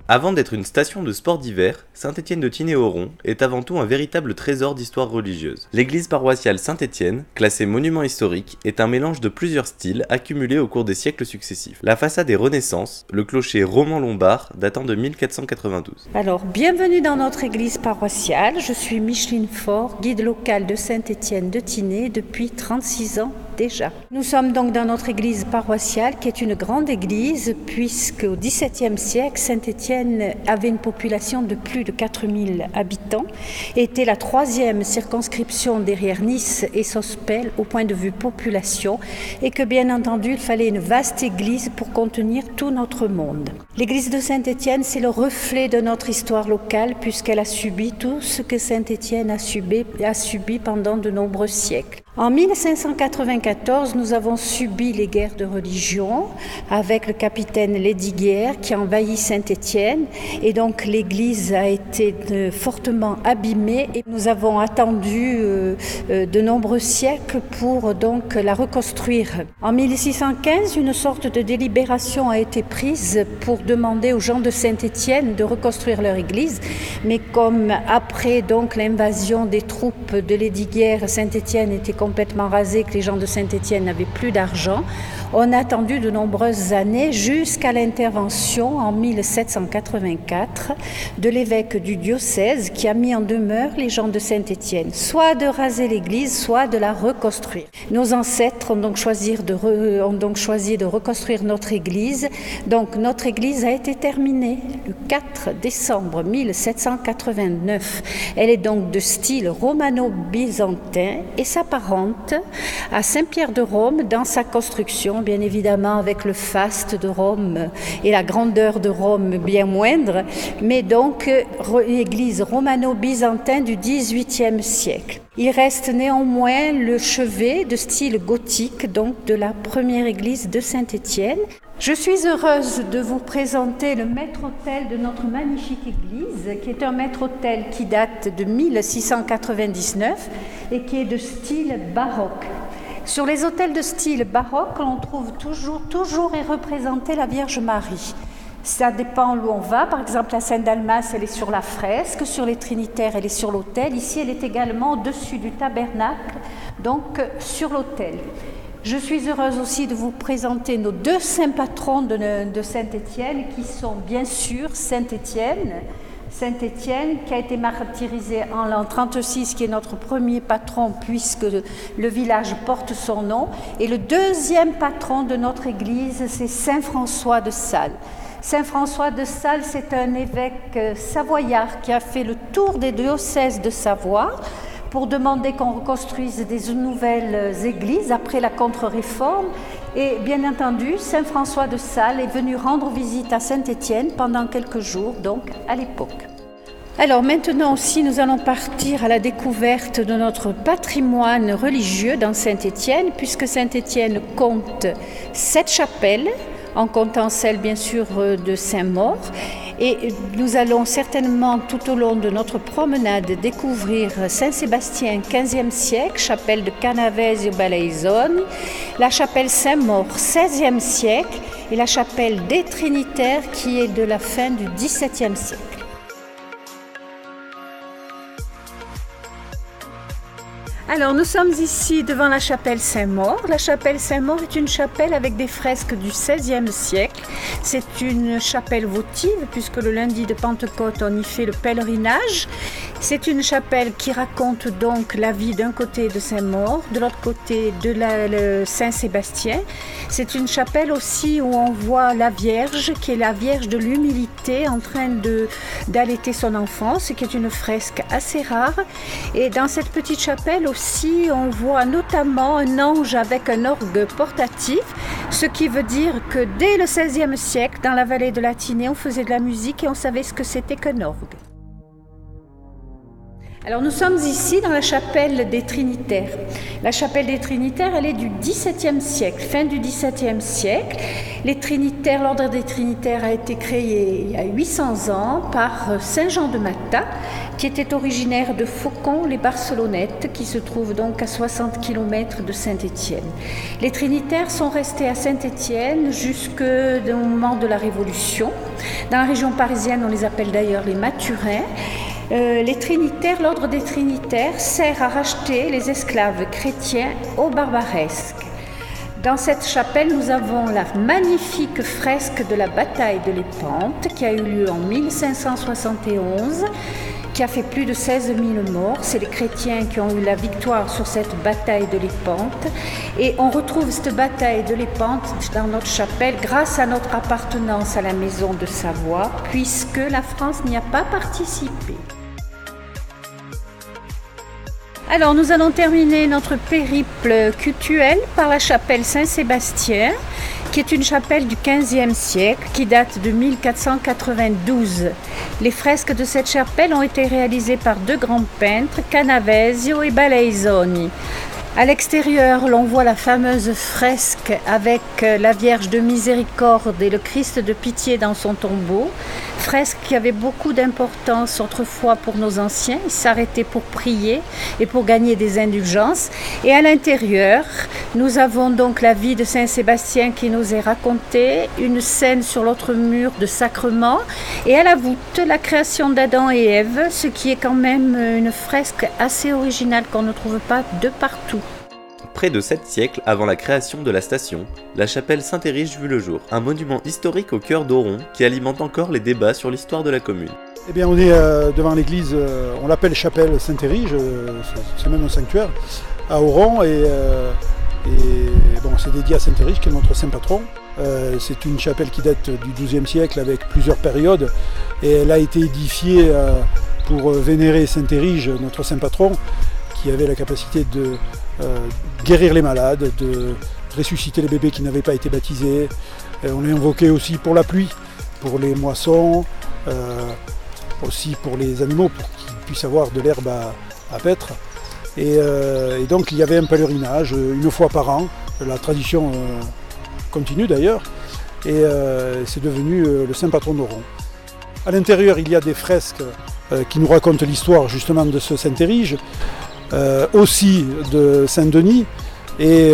Avant d'être une station de sport d'hiver, Saint-Étienne-de-Tinée-Oron est avant tout un véritable trésor d'histoire religieuse. L'église paroissiale Saint-Étienne, classée monument historique, est un mélange de plusieurs styles accumulés au cours des siècles successifs. La façade est Renaissance, le clocher roman-lombard datant de 1492. Alors, bienvenue dans notre église paroissiale. Je suis Micheline Faure, guide local de Saint-Étienne-de-Tinée depuis 36 ans déjà. Nous sommes donc dans notre église paroissiale qui est une grande église puisque au XVIIe siècle, Saint-Étienne avait une population de plus de 4000 habitants et était la troisième circonscription derrière Nice et Sospel au point de vue population et que bien entendu il fallait une vaste église pour contenir tout notre monde. L'église de Saint-Étienne, c'est le reflet de notre histoire locale puisqu'elle a subi tout ce que Saint-Étienne a subi pendant de nombreux siècles. En 1594, nous avons subi les guerres de religion avec le capitaine Lesdiguières qui envahit Saint-Étienne et donc l'église a été fortement abîmée et nous avons attendu de nombreux siècles pour donc la reconstruire. En 1615, une sorte de délibération a été prise pour demander aux gens de Saint-Étienne de reconstruire leur église, mais comme après donc l'invasion des troupes de Lesdiguières, Saint-Étienne était complètement rasé, que les gens de Saint-Étienne n'avaient plus d'argent. On a attendu de nombreuses années jusqu'à l'intervention en 1784 de l'évêque du diocèse qui a mis en demeure les gens de Saint-Étienne, soit de raser l'église, soit de la reconstruire. Nos ancêtres ont donc choisi de reconstruire notre église. Donc notre église a été terminée le 4 décembre 1789. Elle est donc de style romano-byzantin et s'apparente à Saint-Pierre de Rome dans sa construction, bien évidemment avec le faste de Rome et la grandeur de Rome bien moindre, mais donc église romano-byzantin du XVIIIe siècle. Il reste néanmoins le chevet de style gothique, donc de la première église de Saint-Étienne. Je suis heureuse de vous présenter le maître-autel de notre magnifique église, qui est un maître-autel qui date de 1699 et qui est de style baroque. Sur les autels de style baroque, on trouve toujours est représentée la Vierge Marie. Ça dépend où on va. Par exemple, la Sainte-Dalmas, elle est sur la fresque. Sur les Trinitaires, elle est sur l'autel. Ici, elle est également au-dessus du tabernacle, donc sur l'autel. Je suis heureuse aussi de vous présenter nos deux saints patrons de Saint-Étienne, qui sont bien sûr Saint-Étienne qui a été martyrisé en l'an 36, qui est notre premier patron puisque le village porte son nom. Et le deuxième patron de notre église, c'est Saint François de Sales. Saint François de Sales, c'est un évêque savoyard qui a fait le tour des diocèses de Savoie pour demander qu'on reconstruise des nouvelles églises après la contre-réforme. Et bien entendu, Saint François de Sales est venu rendre visite à Saint-Étienne pendant quelques jours, donc à l'époque. Alors maintenant aussi, nous allons partir à la découverte de notre patrimoine religieux dans Saint-Étienne, puisque Saint-Étienne compte 7 chapelles, en comptant celle bien sûr de Saint-Maur. Et nous allons certainement tout au long de notre promenade découvrir Saint-Sébastien 15e siècle, chapelle de Canavese Balaisone, la chapelle Saint-Maur 16e siècle et la chapelle des Trinitaires qui est de la fin du XVIIe siècle. Alors, nous sommes ici devant la chapelle Saint-Maur. La chapelle Saint-Maur est une chapelle avec des fresques du XVIe siècle. C'est une chapelle votive, puisque le lundi de Pentecôte, on y fait le pèlerinage. C'est une chapelle qui raconte donc la vie d'un côté de Saint-Maur, de l'autre côté de Saint-Sébastien. C'est une chapelle aussi où on voit la Vierge, qui est la Vierge de l'humilité, en train d'allaiter son enfant, ce qui est une fresque assez rare. Et dans cette petite chapelle aussi, on voit notamment un ange avec un orgue portatif, ce qui veut dire que dès le XVIe siècle, dans la vallée de la Tinée, on faisait de la musique et on savait ce que c'était qu'un orgue. Alors nous sommes ici dans la chapelle des Trinitaires. La chapelle des Trinitaires, elle est du XVIIe siècle, fin du XVIIe siècle. Les Trinitaires, l'ordre des Trinitaires a été créé il y a 800 ans par Saint Jean de Mata, qui était originaire de Faucon, les Barcelonettes, qui se trouve donc à 60 km de Saint-Étienne. Les Trinitaires sont restés à Saint-Étienne jusqu'au moment de la Révolution. Dans la région parisienne, on les appelle d'ailleurs les Mathurins. Les Trinitaires, l'ordre des Trinitaires sert à racheter les esclaves chrétiens au barbaresque. Dans cette chapelle, nous avons la magnifique fresque de la bataille de Lépante qui a eu lieu en 1571, qui a fait plus de 16 000 morts. C'est les chrétiens qui ont eu la victoire sur cette bataille de Lépante. Et on retrouve cette bataille de Lépante dans notre chapelle grâce à notre appartenance à la maison de Savoie, puisque la France n'y a pas participé. Alors nous allons terminer notre périple cultuel par la chapelle Saint-Sébastien, qui est une chapelle du XVe siècle qui date de 1492. Les fresques de cette chapelle ont été réalisées par deux grands peintres, Canavesio et Baleisoni. À l'extérieur, l'on voit la fameuse fresque avec la Vierge de Miséricorde et le Christ de Pitié dans son tombeau. Fresque qui avait beaucoup d'importance autrefois pour nos anciens. Ils s'arrêtaient pour prier et pour gagner des indulgences. Et à l'intérieur, nous avons donc la vie de Saint-Sébastien qui nous est racontée, une scène sur l'autre mur de sacrement et à la voûte, la création d'Adam et Ève, ce qui est quand même une fresque assez originale qu'on ne trouve pas de partout. Près de 7 siècles avant la création de la station, la chapelle Saint-Érige vit le jour, un monument historique au cœur d'Oron qui alimente encore les débats sur l'histoire de la commune. Eh bien, on est devant l'église, on l'appelle chapelle Saint-Érige, c'est même un sanctuaire, à Oron, et bon, c'est dédié à Saint-Érige qui est notre saint patron. C'est une chapelle qui date du XIIe siècle avec plusieurs périodes, et elle a été édifiée pour vénérer Saint-Érige, notre saint patron, qui avait la capacité de guérir les malades, de ressusciter les bébés qui n'avaient pas été baptisés. On est invoqué aussi pour la pluie, pour les moissons, aussi pour les animaux, pour qu'ils puissent avoir de l'herbe à paître. Et donc il y avait un pèlerinage une fois par an. La tradition continue d'ailleurs, et c'est devenu le saint patron d'Oron. À l'intérieur, il y a des fresques qui nous racontent l'histoire justement de ce Saint-Érige, aussi de Saint-Denis et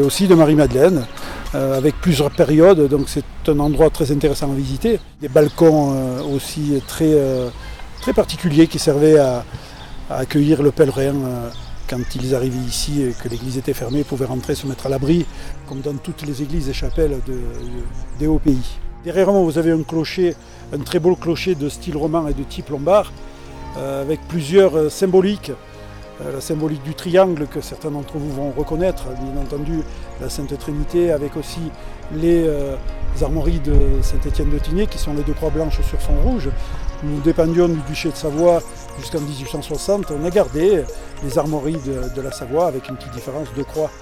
aussi de Marie-Madeleine, avec plusieurs périodes, donc c'est un endroit très intéressant à visiter. Des balcons aussi très particuliers qui servaient à accueillir le pèlerin quand ils arrivaient ici et que l'église était fermée, ils pouvaient rentrer, se mettre à l'abri, comme dans toutes les églises et chapelles des hauts pays. Derrière moi, vous avez un clocher, un très beau clocher de style roman et de type lombard, avec plusieurs symboliques. La symbolique du triangle que certains d'entre vous vont reconnaître, bien entendu la Sainte Trinité, avec aussi les armoiries de Saint-Étienne de Tinée qui sont les deux croix blanches sur fond rouge. Nous dépendions du duché de Savoie jusqu'en 1860. On a gardé les armoiries de la Savoie avec une petite différence de croix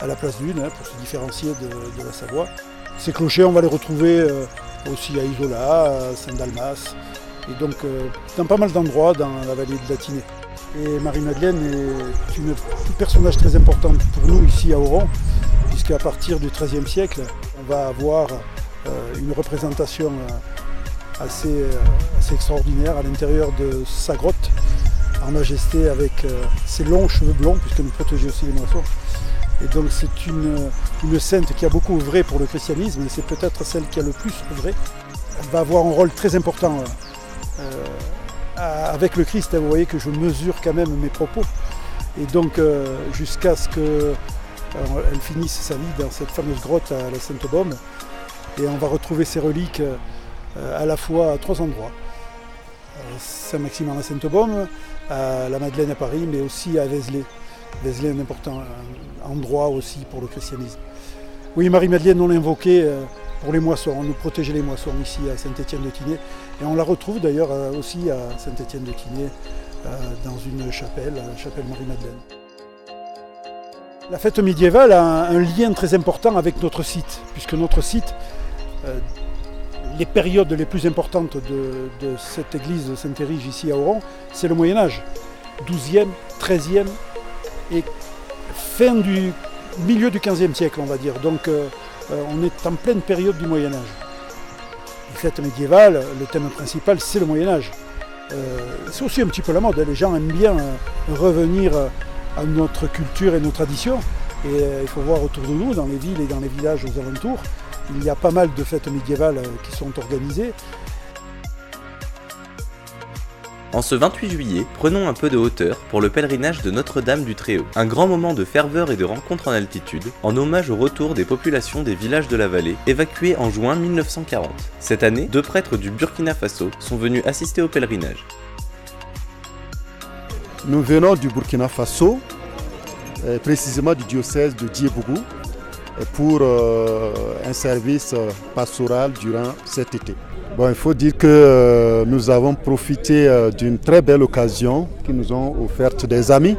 à la place d'une pour se différencier de la Savoie. Ces clochers, on va les retrouver aussi à Isola, à Saint-Dalmas et donc dans pas mal d'endroits dans la vallée de la Tinée. Et Marie-Madeleine est un personnage très important pour nous ici à Oron, puisqu'à partir du XIIIe siècle, on va avoir une représentation assez extraordinaire à l'intérieur de sa grotte, en majesté avec ses longs cheveux blonds, puisqu'elle nous protégeait aussi les moissons. Et donc c'est une sainte qui a beaucoup œuvré pour le christianisme, et c'est peut-être celle qui a le plus œuvré. Elle va avoir un rôle très important avec le Christ, vous voyez que je mesure quand même mes propos. Et donc jusqu'à ce qu'elle finisse sa vie dans cette fameuse grotte à la Sainte-Baume. Et on va retrouver ces reliques à la fois à trois endroits. Saint-Maxime à la Sainte-Baume, à la Madeleine à Paris, mais aussi à Vézelay. Vézelay est un important endroit aussi pour le christianisme. Oui, Marie-Madeleine, on l'invoquait pour les moissons. On nous protégeait les moissons ici à Saint-Étienne de Tinée. Et on la retrouve d'ailleurs aussi à Saint-Étienne de Tinée, dans une chapelle, la chapelle Marie-Madeleine. La fête médiévale a un lien très important avec notre site, puisque notre site, les périodes les plus importantes de cette église de Saint-Érige ici à Oron, c'est le Moyen-Âge. XIIe, XIIIe et milieu du XVe siècle, on va dire. Donc on est en pleine période du Moyen-Âge. Les fêtes médiévales, le thème principal, c'est le Moyen-Âge. C'est aussi un petit peu la mode, les gens aiment bien revenir à notre culture et nos traditions. Et il faut voir autour de nous, dans les villes et dans les villages aux alentours, il y a pas mal de fêtes médiévales qui sont organisées. En ce 28 juillet, prenons un peu de hauteur pour le pèlerinage de Notre-Dame du Très-Haut. Un grand moment de ferveur et de rencontre en altitude, en hommage au retour des populations des villages de la vallée, évacués en juin 1940. Cette année, 2 prêtres du Burkina Faso sont venus assister au pèlerinage. Nous venons du Burkina Faso, précisément du diocèse de Diebougou, pour un service pastoral durant cet été. Bon, il faut dire que nous avons profité d'une très belle occasion qui nous ont offerte des amis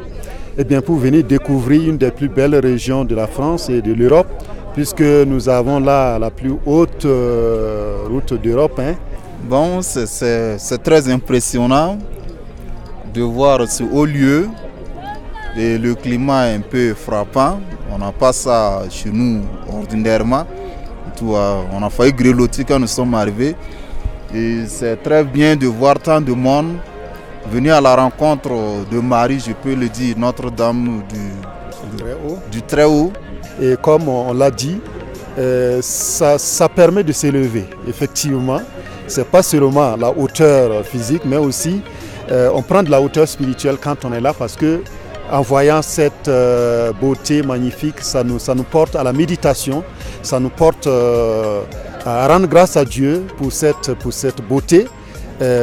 pour venir découvrir une des plus belles régions de la France et de l'Europe, puisque nous avons là la plus haute route d'Europe. Bon, c'est très impressionnant de voir ce haut lieu. Et le climat est un peu frappant. On n'a pas ça chez nous ordinairement. On a failli grelotter quand nous sommes arrivés. Et c'est très bien de voir tant de monde venir à la rencontre de Marie, je peux le dire, Notre-Dame du Très-Haut. Et comme on l'a dit, ça permet de s'élever. Effectivement, ce n'est pas seulement la hauteur physique, mais aussi on prend de la hauteur spirituelle quand on est là, parce que en voyant cette beauté magnifique, ça nous porte à la méditation, ça nous porte à rendre grâce à Dieu pour cette beauté,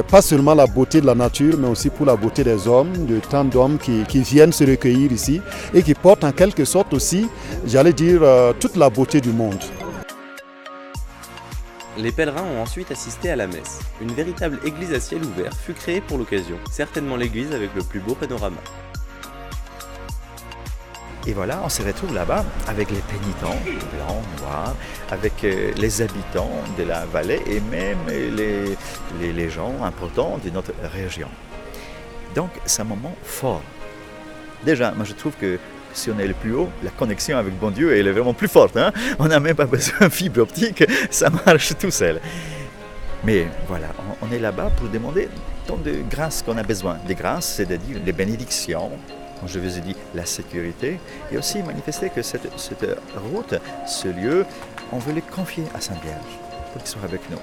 pas seulement la beauté de la nature, mais aussi pour la beauté des hommes, de tant d'hommes qui viennent se recueillir ici et qui portent en quelque sorte aussi, j'allais dire, toute la beauté du monde. Les pèlerins ont ensuite assisté à la messe. Une véritable église à ciel ouvert fut créée pour l'occasion, certainement l'église avec le plus beau panorama. Et voilà, on se retrouve là-bas avec les pénitents, blancs, noirs, avec les habitants de la vallée et même les gens importants de notre région. Donc, c'est un moment fort. Déjà, moi je trouve que si on est le plus haut, la connexion avec bon Dieu elle est vraiment plus forte. On n'a même pas besoin de fibre optique, ça marche tout seul. Mais voilà, on est là-bas pour demander tant de grâces qu'on a besoin. Des grâces, c'est-à-dire les bénédictions, comme je vous ai dit, la sécurité, et aussi manifester que cette route, ce lieu, on veut les confier à Sainte Vierge pour qu'il soit avec nous.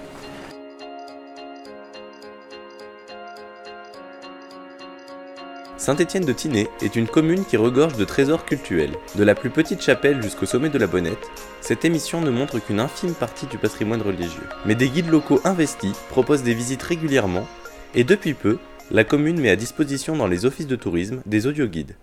Saint-Étienne de Tinée est une commune qui regorge de trésors cultuels. De la plus petite chapelle jusqu'au sommet de la Bonnette, cette émission ne montre qu'une infime partie du patrimoine religieux. Mais des guides locaux investis proposent des visites régulièrement, et depuis peu, la commune met à disposition dans les offices de tourisme des audioguides.